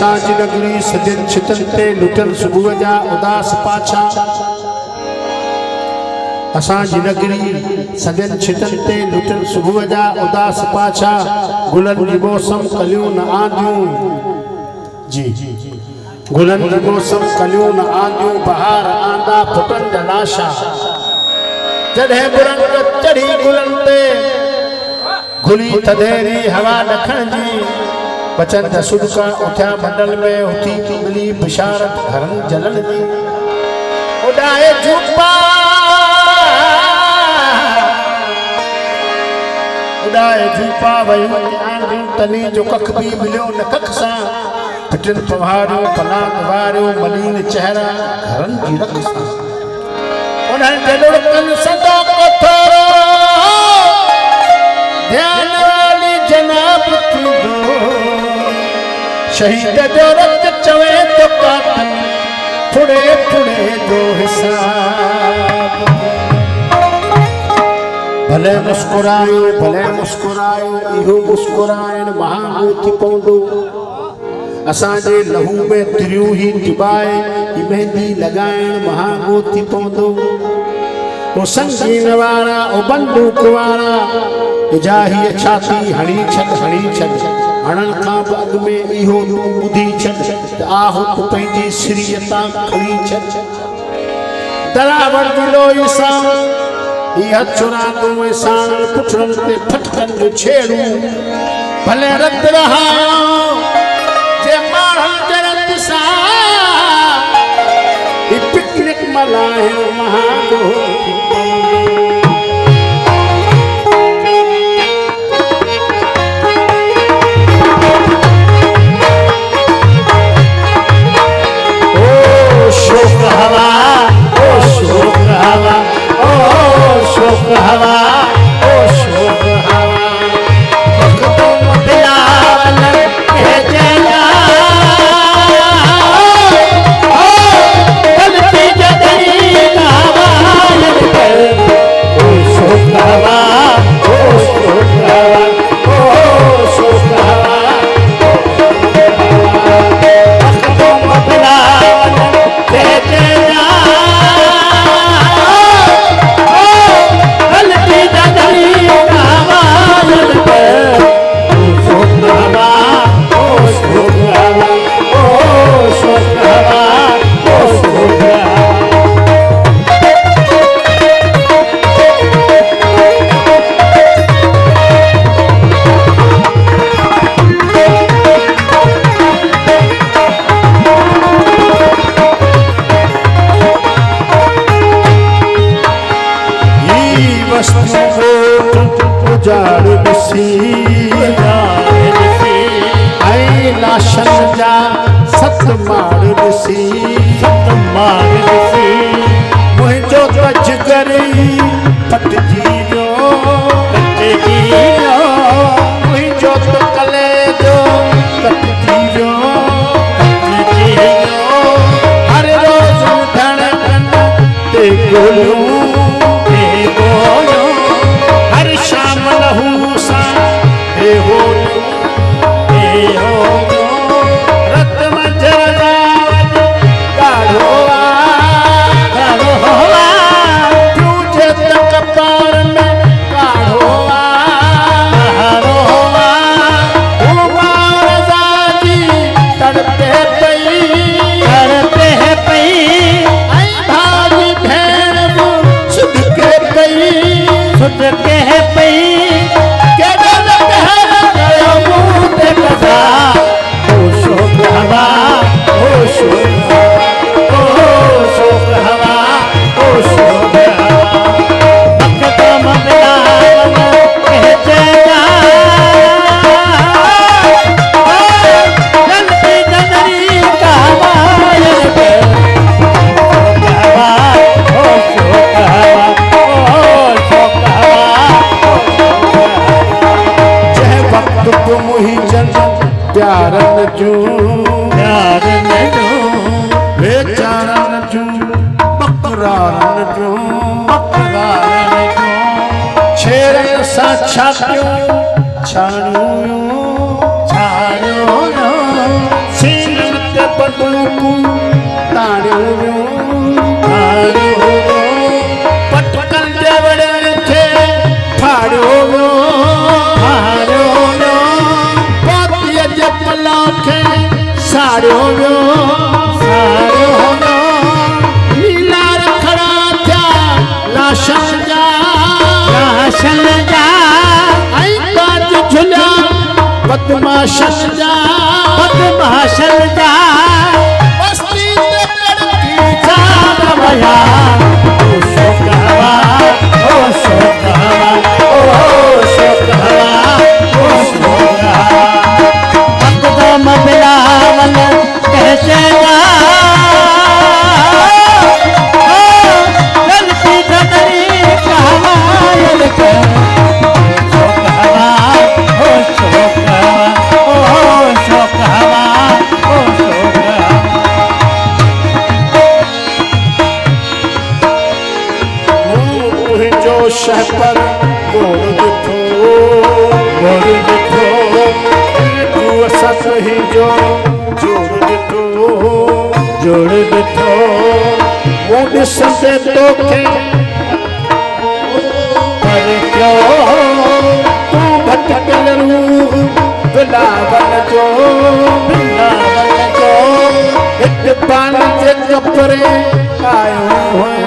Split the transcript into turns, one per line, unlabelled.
असांजी नगरी सजन छितन ते लुटन सुबुह जा उदास पाछा असांजी नगरी सजन छितन ते लुटन सुबुह जा उदास पाछा गुलन जी मौसम कलियूं न आंदियूं जी गुलन जी मौसम कलियूं न आंदियूं बहार आंदा फुटन जा लाशा जॾहिं बुरंग चढ़ी गुलन ते गुली थधेरी हवा ॾखण जी बचन जा सुदका उठिया मंडल में उठी मिली बिशारत घरन जलन जी उड़ाए झूपा वयूं आंदियूं तनी जो कख भी मिलियो न कख सां पिटन पहाड़ियूं पलाक वारियूं मलीन चेहरा घरन जी रख सां उन्हनि जे लुड़कनि सदो कोथोरो ध्यान वाली जनाब थींदो शहीद जो रत चवे तो कातल फुड़े फुड़े जो हिसाब भले मुस्कुरायो इहो मुस्कुराइण महांगो थी पवंदो असांजे लहू में तिरियूं ही टिबाए ही मेहंदी लॻाइण महांगो थी पवंदो ओ संगीन वारा ओ बंदूक वारा इजाही छाती हणी छॾ हणन खां अॻु में इहो तूं ॿुधी छॾ त आहो तूं पंहिंजी सिरियतां खणी छॾ दरावर दिलो इंसान इहा चुरांदो इंसान पुठनि ते फटकनि जो छेड़ूं भले रत रहायो जे माण्हुनि जे रत सां ही पिकनिक मल्हाइण महांगो थी हवा ओ शोक हवा तुम बिलावल भेजना ओ गलती जदरी कावाल पर ओ शोक हवा ओ शोक हवा ओ शोक हवा तुम बिलावल भेजना हर शाम लहू सा हे हो रत मजरा गाढ़ो तुझे तक पार में गाढ़ो तड़पे पई भागी भेण सुध के पई के गल कह मुंह ते कसा ओ शोक हवा ओ शोक हवा ओ शोक हवा वक्त मगला कहते जा गलती नजरी का मायल पे ओ शोक हवा तुम ही जन प्यारन जो बेचारन जो बकरारन जो छेड़न सा छापियो छाणियो सीन रूप ताणियो पटकल देवड़े थे फाड़ियो पातिया जपला खे साड़ियो नीला रखड़ा था लाशन जा आई बाज झुला बदमाशन जा बस्ती ते कड़की जाग भया ओ शोकवा
एकदम बिलावल कहसेगा गलती धरी कहवायल के
शह पर गोड़ दिठो तू सस ही जो जोड़ दिठो वो दिसते तो के पर क्यों तू भटकल रूह बिलावल जो एक बाल के कपड़े आयो है